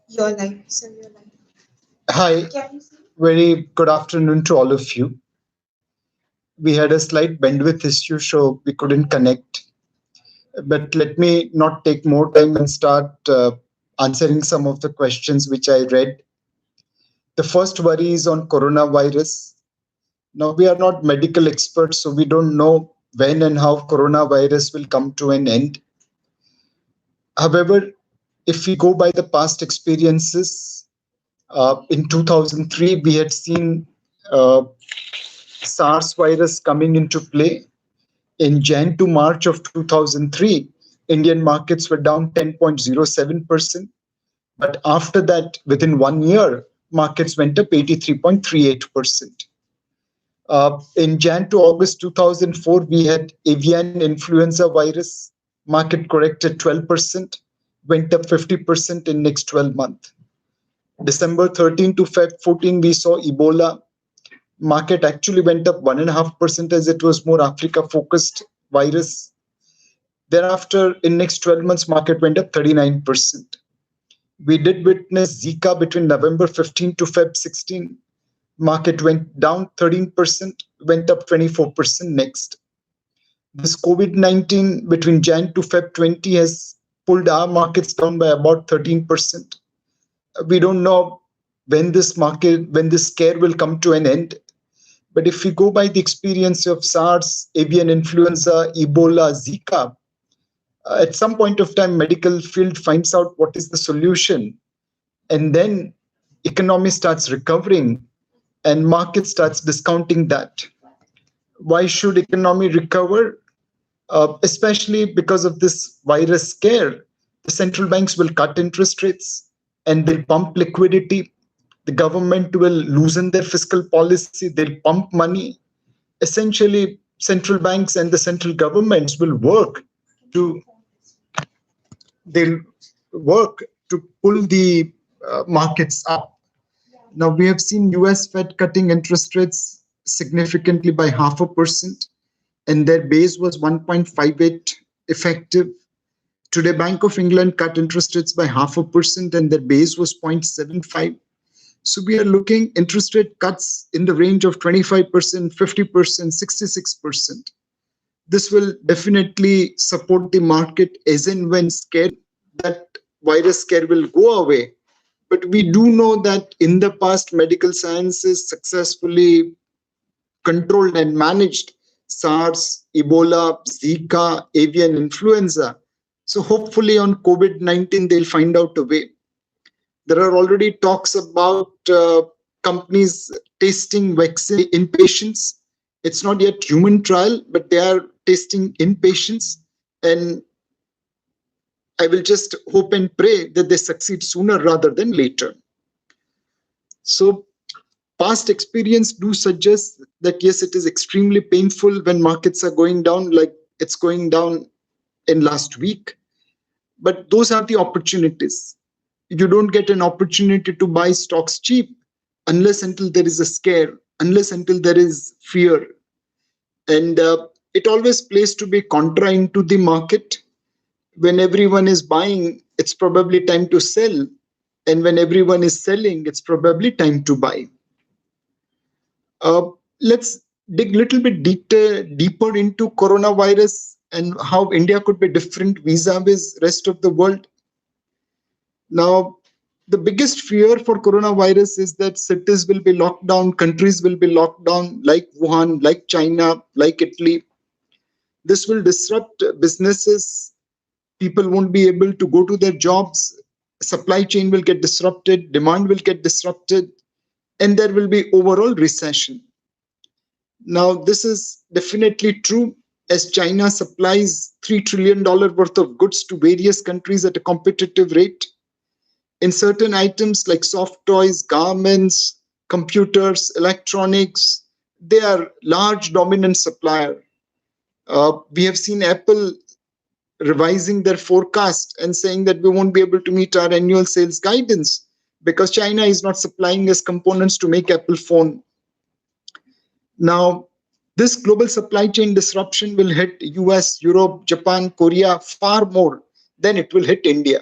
Your life, sir, your life. Hi, very good afternoon to all of you. We had a slight bandwidth issue, so we couldn't connect. But let me not take more time and start answering some of the questions which I read. The first worry is on coronavirus. Now, we are not medical experts, so we don't know when and how coronavirus will come to an end. However, if we go by the past experiences, in 2003, we had seen uh, SARS virus coming into play. In Jan to March of 2003, Indian markets were down 10.07%. But after that, within 1 year, markets went up 83.38%. In Jan to August 2004, we had avian influenza virus. Market corrected 12%, went up 50% in next 12 months. December 13 to Feb 14, we saw Ebola. Market actually went up 1.5% as it was more Africa focused virus. Thereafter, in next 12 months, market went up 39%. We did witness Zika between November 15 to Feb 16. Market went down 13%, went up 24% next. This COVID-19 between Jan to Feb 20 has pulled our markets down by about 13%. We don't know when this scare will come to an end. But if we go by the experience of SARS, avian influenza, Ebola, Zika, at some point of time, medical field finds out what is the solution, and then economy starts recovering, and market starts discounting that. Why should economy recover? Especially because of this virus scare, the central banks will cut interest rates and they'll pump liquidity. The government will loosen their fiscal policy, they'll pump money. Essentially, central banks and the central governments will to they'll work to pull the markets up. Now we have seen US Fed cutting interest rates significantly by 0.5%, and their base was 1.58 effective. Today, Bank of England cut interest rates by 0.5%, and their base was 0.75. So we are looking interest rate cuts in the range of 25%, 50%, 66%. This will definitely support the market as and when that virus scare will go away. But we do know that in the past, medical sciences successfully controlled and managed SARS, Ebola, Zika, avian influenza. So hopefully on COVID-19, they'll find out a way. There are already talks about companies testing vaccine in patients. It's not yet human trial, but they are testing in patients. And I will just hope and pray that they succeed sooner rather than later. So past experience do suggest that yes, it is extremely painful when markets are going down, like it's going down in last week. But those are the opportunities. You don't get an opportunity to buy stocks cheap unless until there is a scare, unless until there is fear. And it always plays to be contra into the market. When everyone is buying, it's probably time to sell. And when everyone is selling, it's probably time to buy. Let's dig a little bit deeper into coronavirus and how India could be different vis-a-vis rest of the world. Now, the biggest fear for coronavirus is that cities will be locked down, countries will be locked down, like Wuhan, like China, like Italy. This will disrupt businesses. People won't be able to go to their jobs. Supply chain will get disrupted, demand will get disrupted, and there will be overall recession. Now, this is definitely true as China supplies $3 trillion worth of goods to various countries at a competitive rate. In certain items like soft toys, garments, computers, electronics, they are large dominant supplier. We have seen Apple revising their forecast and saying that we won't be able to meet our annual sales guidance because China is not supplying us components to make Apple phone. Now, this global supply chain disruption will hit US, Europe, Japan, Korea far more than it will hit India.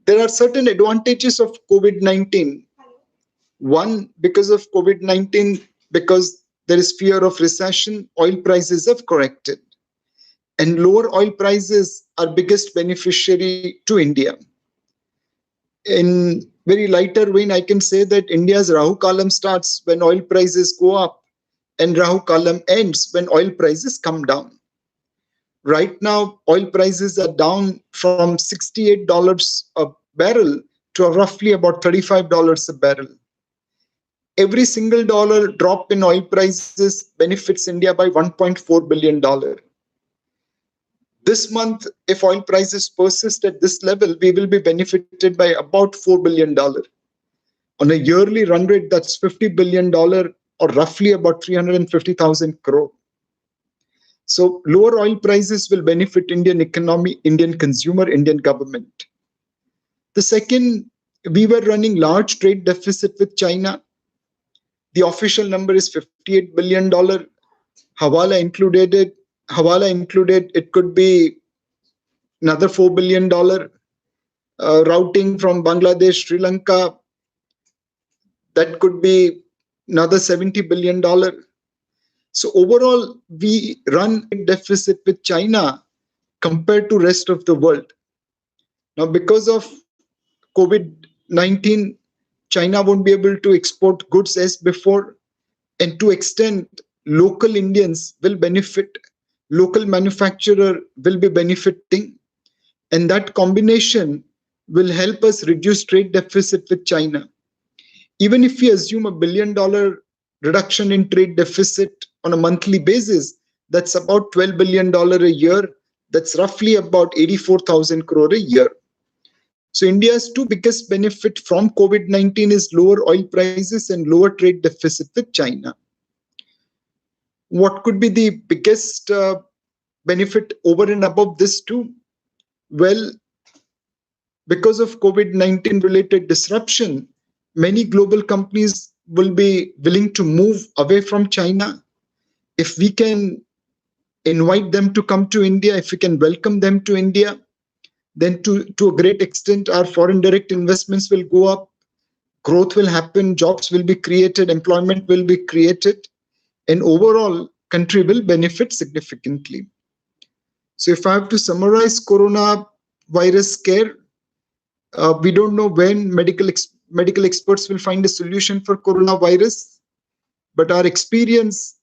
There are certain advantages of COVID-19. One, because of COVID-19, because there is fear of recession, oil prices have corrected. And lower oil prices are biggest beneficiary to India. In very lighter vein, I can say that India's Rahu Kalam starts when oil prices go up and Rahu Kalam ends when oil prices come down. Right now, oil prices are down from $68 a barrel to roughly about $35 a barrel. Every single dollar drop in oil prices benefits India by $1.4 billion. This month, if oil prices persist at this level, we will be benefited by about $4 billion. On a yearly run rate, that's $50 billion or roughly about 350,000 crore. So lower oil prices will benefit Indian economy, Indian consumer, Indian government. The second, we were running large trade deficit with China. The official number is $58 billion. Hawala included, it could be another $4 billion. Routing from Bangladesh, Sri Lanka, that could be another $70 billion. So overall, we run a deficit with China compared to rest of the world. Now, because of COVID-19, China won't be able to export goods as before. And to extent, local Indians will benefit, local manufacturer will be benefiting. And that combination will help us reduce trade deficit with China. Even if we assume $1 billion reduction in trade deficit on a monthly basis, that's about $12 billion a year. That's roughly about 84,000 crore a year. So India's two biggest benefit from COVID-19 is lower oil prices and lower trade deficit with China. What could be the biggest benefit over and above this too? Well, because of COVID-19 related disruption, many global companies will be willing to move away from China. If we can invite them to come to India, if we can welcome them to India, then to a great extent, our foreign direct investments will go up, growth will happen, jobs will be created, employment will be created, and overall, country will benefit significantly. So if I have to summarize coronavirus scare, we don't know when medical experts will find a solution for coronavirus, but our experience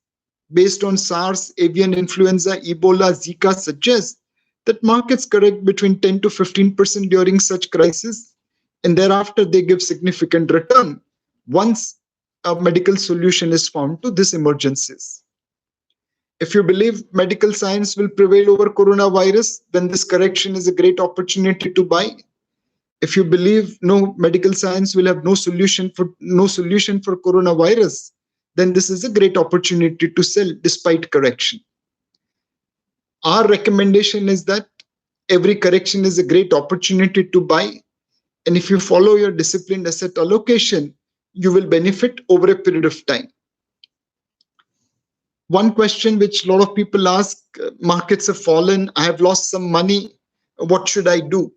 based on SARS, avian influenza, Ebola, Zika suggests that markets correct between 10 to 15% during such crises, and thereafter they give significant return once a medical solution is found to these emergencies. If you believe medical science will prevail over coronavirus, then this correction is a great opportunity to buy. If you believe no, medical science will have no solution for coronavirus, then this is a great opportunity to sell despite correction. Our recommendation is that every correction is a great opportunity to buy. And if you follow your disciplined asset allocation, you will benefit over a period of time. One question which a lot of people ask, markets have fallen, I have lost some money, what should I do?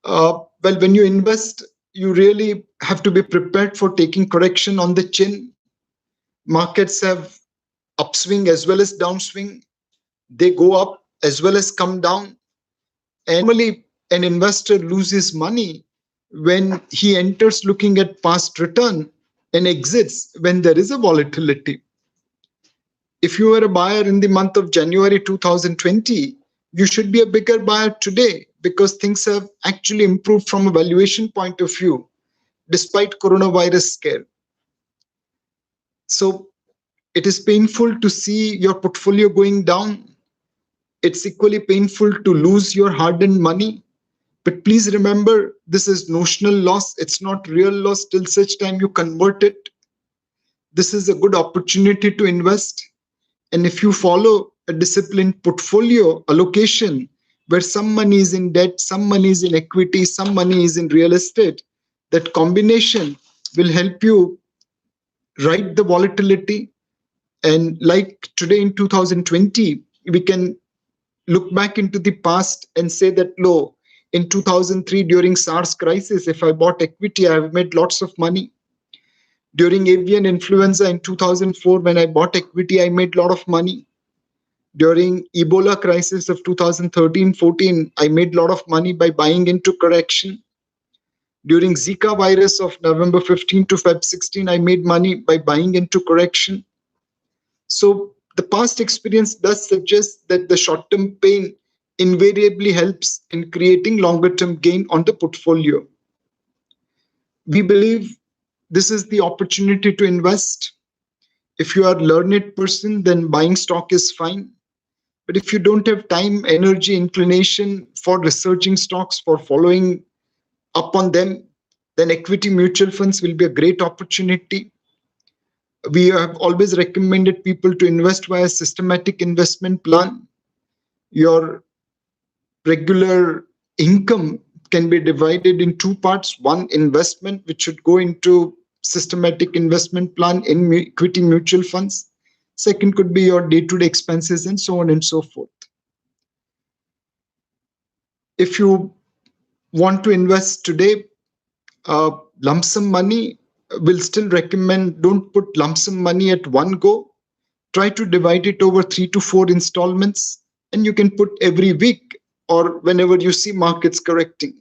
Well, when you invest, you really have to be prepared for taking correction on the chin. Markets have upswing as well as downswing. They go up as well as come down. And normally, an investor loses money when he enters looking at past return and exits when there is a volatility. If you were a buyer in the month of January 2020, you should be a bigger buyer today because things have actually improved from a valuation point of view, despite coronavirus scare. So it is painful to see your portfolio going down. It's equally painful to lose your hard-earned money. But please remember, this is notional loss. It's not real loss till such time you convert it. This is a good opportunity to invest. And if you follow a disciplined portfolio allocation, where some money is in debt, some money is in equity, some money is in real estate, that combination will help you ride the volatility. And like today in 2020, we can look back into the past and say that, In 2003, during SARS crisis, if I bought equity, I have made lots of money. During avian influenza in 2004, when I bought equity, I made a lot of money. During Ebola crisis of 2013-14, I made a lot of money by buying into correction. During Zika virus of November 15 to Feb 16, I made money by buying into correction. So the past experience does suggest that the short-term pain invariably helps in creating longer-term gain on the portfolio. We believe this is the opportunity to invest. If you are a learned person, then buying stock is fine. But if you don't have time, energy, inclination for researching stocks, for following up on them, then equity mutual funds will be a great opportunity. We have always recommended people to invest via systematic investment plan. Your regular income can be divided in two parts. One, investment, which should go into systematic investment plan in equity mutual funds. Second could be your day-to-day expenses and so on and so forth. If you want to invest today, lump sum money, will still recommend don't put lump sum money at one go. Try to divide it over 3 to 4 installments, and you can put every week or whenever you see markets correcting.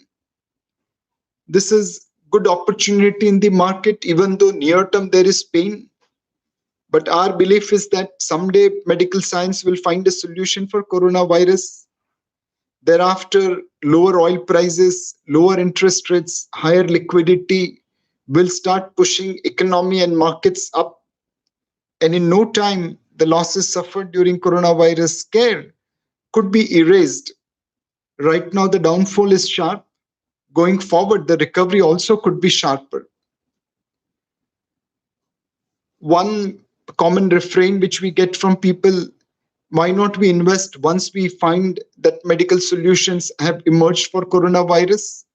This is good opportunity in the market, even though near term there is pain. But our belief is that someday medical science will find a solution for coronavirus. Thereafter, lower oil prices, lower interest rates, higher liquidity will start pushing economy and markets up. And in no time, the losses suffered during coronavirus scare could be erased. Right now, the downfall is sharp. Going forward, the recovery also could be sharper. One common refrain which we get from people, why not we invest once we find that medical solutions have emerged for coronavirus?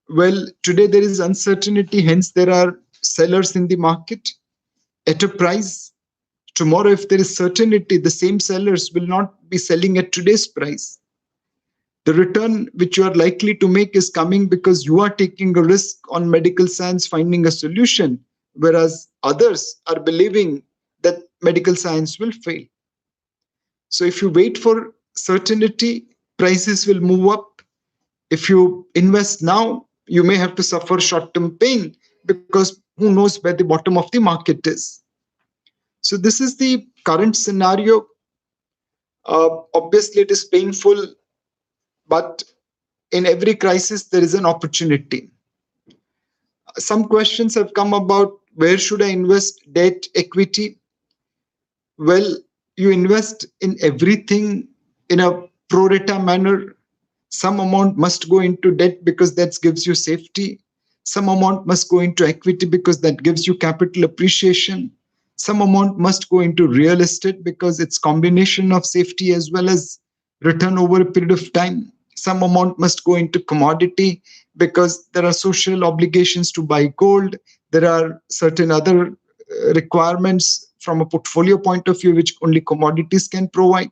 Well, today there is uncertainty, hence there are sellers in the market at a price. Tomorrow, if there is certainty, the same sellers will not be selling at today's price. The return which you are likely to make is coming because you are taking a risk on medical science finding a solution, whereas others are believing that medical science will fail. So if you wait for certainty, prices will move up. If you invest now, you may have to suffer short-term pain because who knows where the bottom of the market is. So this is the current scenario. Obviously, it is painful, but in every crisis, there is an opportunity. Some questions have come about where should I invest, debt, equity? Well, you invest in everything in a pro rata manner. Some amount must go into debt because that gives you safety. Some amount must go into equity because that gives you capital appreciation. Some amount must go into real estate because it's combination of safety as well as return over a period of time. Some amount must go into commodity because there are social obligations to buy gold. There are certain other requirements from a portfolio point of view which only commodities can provide.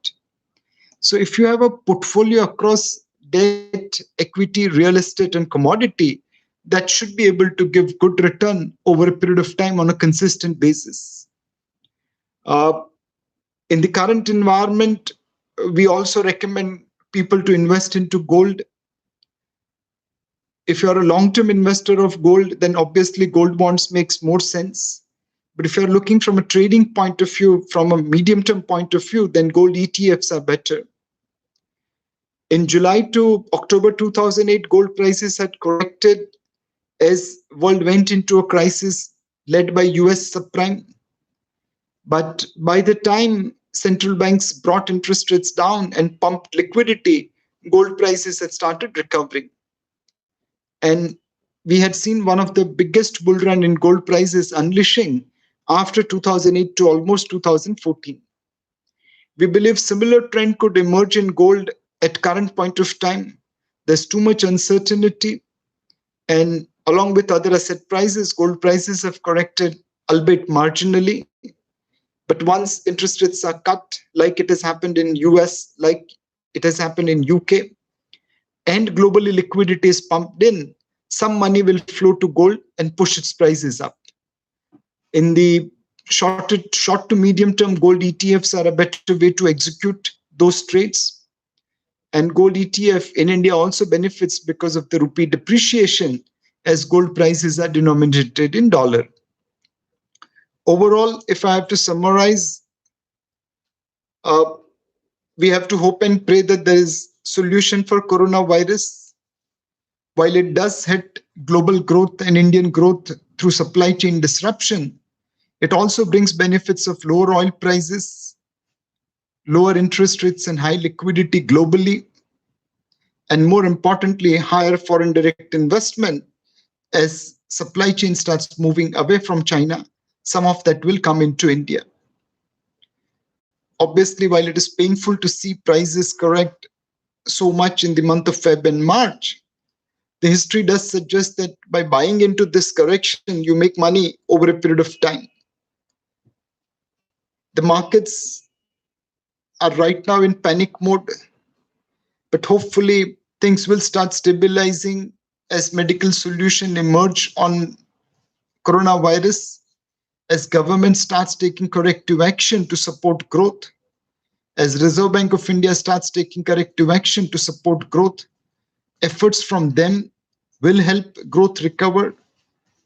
So if you have a portfolio across debt, equity, real estate, and commodity, that should be able to give good return over a period of time on a consistent basis. In the current environment, we also recommend people to invest into gold. If you're a long-term investor of gold, then obviously gold bonds makes more sense. But if you're looking from a trading point of view, from a medium-term point of view, then gold ETFs are better. In July to October 2008, gold prices had corrected as world went into a crisis led by US subprime. But by the time central banks brought interest rates down and pumped liquidity, gold prices had started recovering. And we had seen one of the biggest bull run in gold prices unleashing after 2008 to almost 2014. We believe similar trend could emerge in gold at current point of time. There's too much uncertainty, and along with other asset prices, gold prices have corrected, albeit marginally. But once interest rates are cut, like it has happened in US, like it has happened in UK, and globally liquidity is pumped in, some money will flow to gold and push its prices up. In the short to medium term, gold ETFs are a better way to execute those trades. And gold ETF in India also benefits because of the rupee depreciation, as gold prices are denominated in dollar. Overall, if I have to summarize, uh, we have to hope and pray that there is solution for coronavirus. While it does hit global growth and Indian growth through supply chain disruption, it also brings benefits of lower oil prices, lower interest rates, and high liquidity globally, and more importantly, higher foreign direct investment. As supply chain starts moving away from China, some of that will come into India. Obviously, while it is painful to see prices correct so much in the month of Feb and March, the history does suggest that by buying into this correction, you make money over a period of time. The markets are right now in panic mode, but hopefully things will start stabilizing as medical solutions emerge on coronavirus, as government starts taking corrective action to support growth, as Reserve Bank of India starts taking corrective action to support growth. Efforts from them will help growth recover.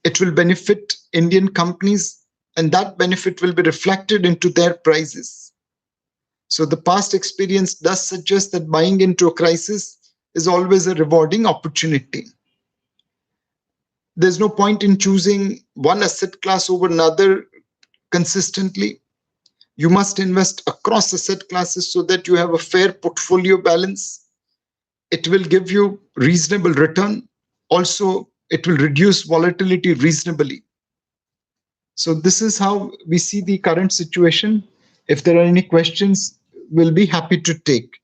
It will benefit Indian companies, and that benefit will be reflected into their prices. So the past experience does suggest that buying into a crisis is always a rewarding opportunity. There's no point in choosing one asset class over another consistently. You must invest across asset classes so that you have a fair portfolio balance. It will give you reasonable return. Also, it will reduce volatility reasonably. So this is how we see the current situation. If there are any questions, we'll be happy to take.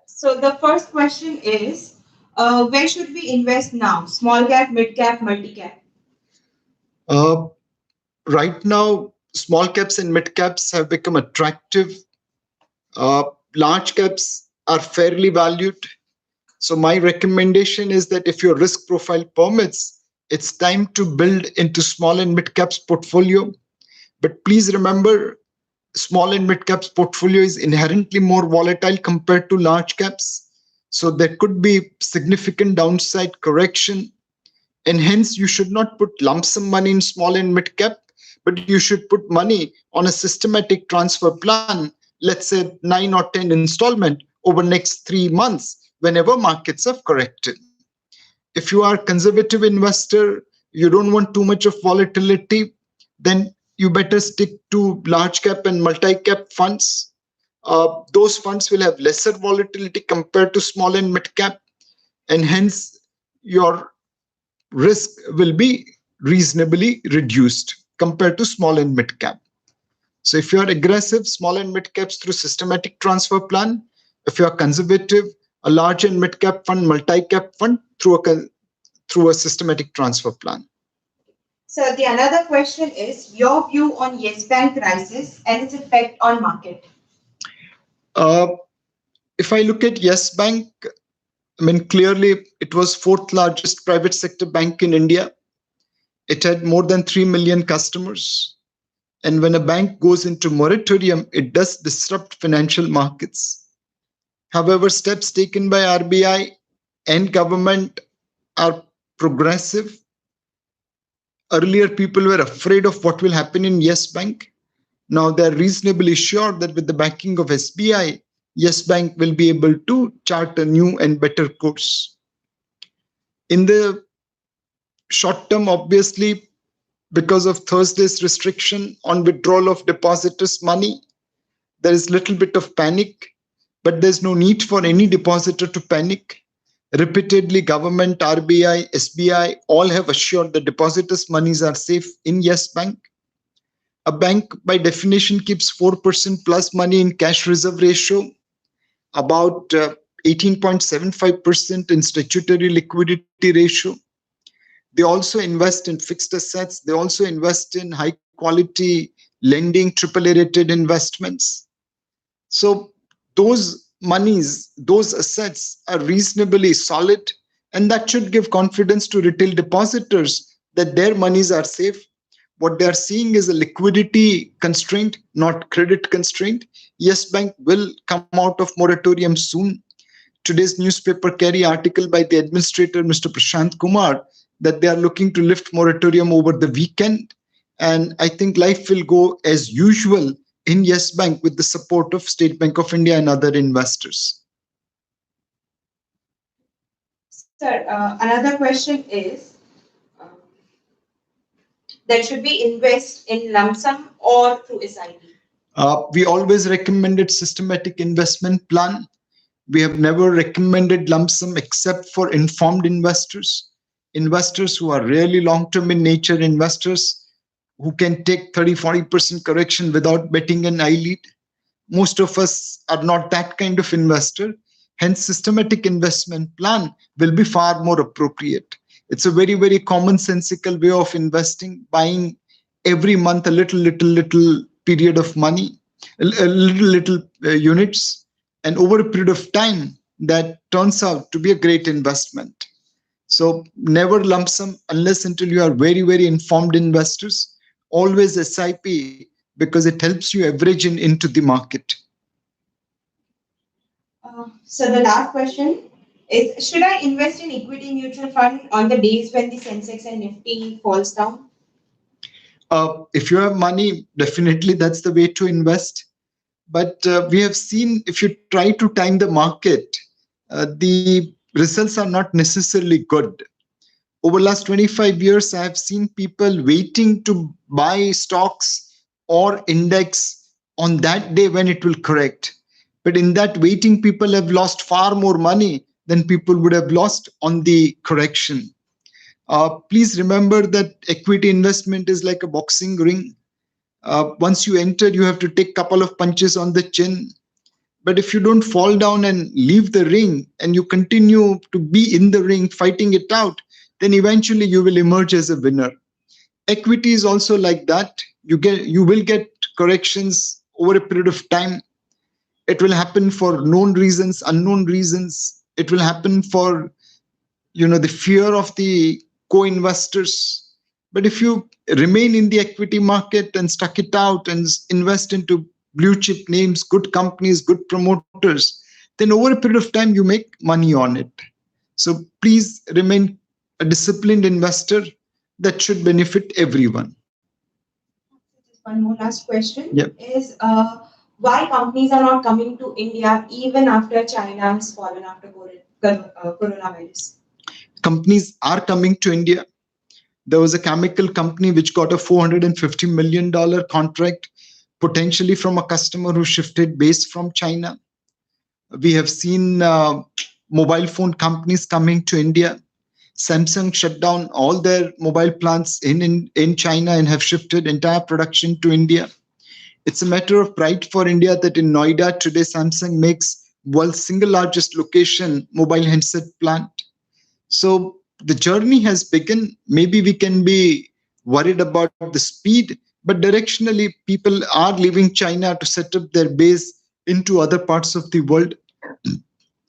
So the first question is, where should we invest now? Small cap, mid cap, multi cap? Uh, right now, small caps and mid caps have become attractive. Uh, Large caps are fairly valued. So my recommendation is that if your risk profile permits, it's time to build into small and mid caps portfolio. But please remember, small and mid caps portfolio is inherently more volatile compared to large caps. So there could be significant downside correction. And hence, you should not put lump sum money in small and mid cap, but you should put money on a systematic transfer plan, let's say 9 or 10 installment over next 3 months, whenever markets have corrected. If you are a conservative investor, you don't want too much of volatility, then you better stick to large cap and multi cap funds. Those funds will have lesser volatility compared to small and mid cap, and hence your risk will be reasonably reduced compared to small and mid cap. So if you are aggressive, small and mid caps through systematic transfer plan. If you are conservative, a large and mid cap fund, multi cap fund through a systematic transfer plan. So the another question is your view on Yes Bank crisis and its effect on market. Uh, if I look at Yes Bank, I mean, clearly it was fourth largest private sector bank in India. It had more than 3 million customers. And when a bank goes into moratorium, it does disrupt financial markets. However, steps taken by RBI and government are progressive. Earlier, people were afraid of what will happen in Yes Bank. Now they're reasonably sure that with the backing of SBI, Yes Bank will be able to chart a new and better course. In the short term, obviously, because of Thursday's restriction on withdrawal of depositors' money, there is little bit of panic, but there's no need for any depositor to panic. Repeatedly, government, RBI, SBI, all have assured the depositors' monies are safe in Yes Bank. A bank, by definition, keeps 4% plus money in cash reserve ratio, about 18.75% in statutory liquidity ratio. They also invest in fixed assets. They also invest in high quality lending, AAA rated investments. So those monies, those assets are reasonably solid, and that should give confidence to retail depositors that their monies are safe. What they are seeing is a liquidity constraint, not credit constraint. Yes Bank will come out of moratorium soon. Today's newspaper carry article by the administrator, Mr. Prashant Kumar, that they are looking to lift moratorium over the weekend. And I think life will go as usual in Yes Bank with the support of State Bank of India and other investors. Sir, another question is uh, that should we invest in lump sum or through SIP? We always recommended systematic investment plan. We have never recommended lump sum except for informed investors, investors who are really long term in nature, investors who can take 30-40% correction without betting an eyelid. Most of us are not that kind of investor. Hence, systematic investment plan will be far more appropriate. It's a very, very commonsensical way of investing, buying every month a little period of money, little units, and over a period of time that turns out to be a great investment. So never lump sum unless until you are very, very informed investors. Always SIP because it helps you average into the market. So the last question is, should I invest in equity mutual fund on the days when the Sensex and Nifty falls down? If you have money, definitely that's the way to invest. But we have seen if you try to time the market, the results are not necessarily good. Over last 25 years, I have seen people waiting to buy stocks or index on that day when it will correct. But in that waiting, people have lost far more money than people would have lost on the correction. Please remember that equity investment is like a boxing ring. Once you enter, you have to take a couple of punches on the chin. But if you don't fall down and leave the ring and you continue to be in the ring fighting it out, then eventually you will emerge as a winner. Equity is also like that. You will get corrections over a period of time. It will happen for known reasons, unknown reasons. It will happen for the fear of the co-investors. But if you remain in the equity market and stuck it out and invest into blue chip names, good companies, good promoters, then over a period of time you make money on it. So please remain a disciplined investor. That should benefit everyone. Just one more last question Yeah. is why companies are not coming to India even after China has fallen after coronavirus? Companies are coming to India. There was a chemical company which got a $450 million contract, potentially from a customer who shifted base from China. We have seen mobile phone companies coming to India. Samsung shut down all their mobile plants in China and have shifted entire production to India. It's a matter of pride for India that in Noida today Samsung makes world's single largest location mobile handset plant. So the journey has begun. Maybe we can be worried about the speed, but directionally people are leaving China to set up their base into other parts of the world.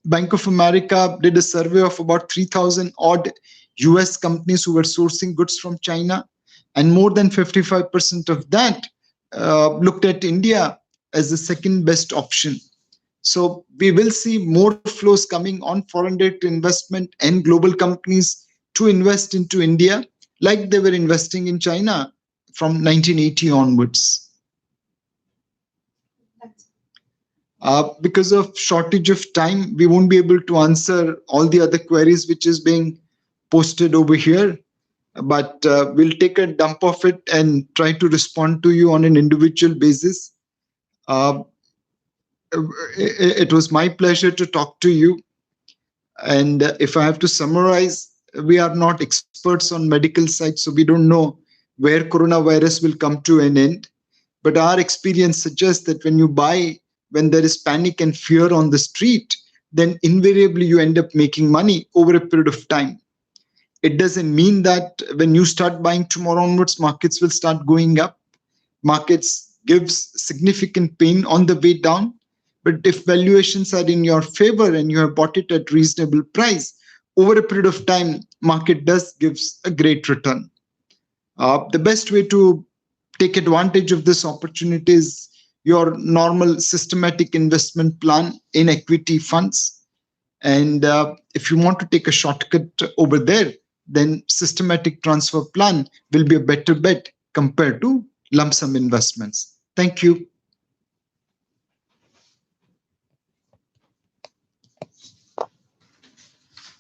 Bank of America did a survey of about 3,000 odd US companies who were sourcing goods from China, and more than 55% of that looked at India as the second best option. So we will see more flows coming on foreign direct investment and global companies to invest into India like they were investing in China from 1980 onwards. Because of shortage of time, we won't be able to answer all the other queries which is being posted over here. But we'll take a dump of it and try to respond to you on an individual basis. It was my pleasure to talk to you. And if I have to summarize, we are not experts on medical side, so we don't know where coronavirus will come to an end. But our experience suggests that when you buy, when there is panic and fear on the street, then invariably you end up making money over a period of time. It doesn't mean that when you start buying tomorrow onwards, markets will start going up. Markets gives significant pain on the way down. But if valuations are in your favor and you have bought it at reasonable price, over a period of time, market does gives a great return. The best way to take advantage of this opportunity is your normal systematic investment plan in equity funds. And if you want to take a shortcut over there, then systematic transfer plan will be a better bet compared to lump sum investments. Thank you.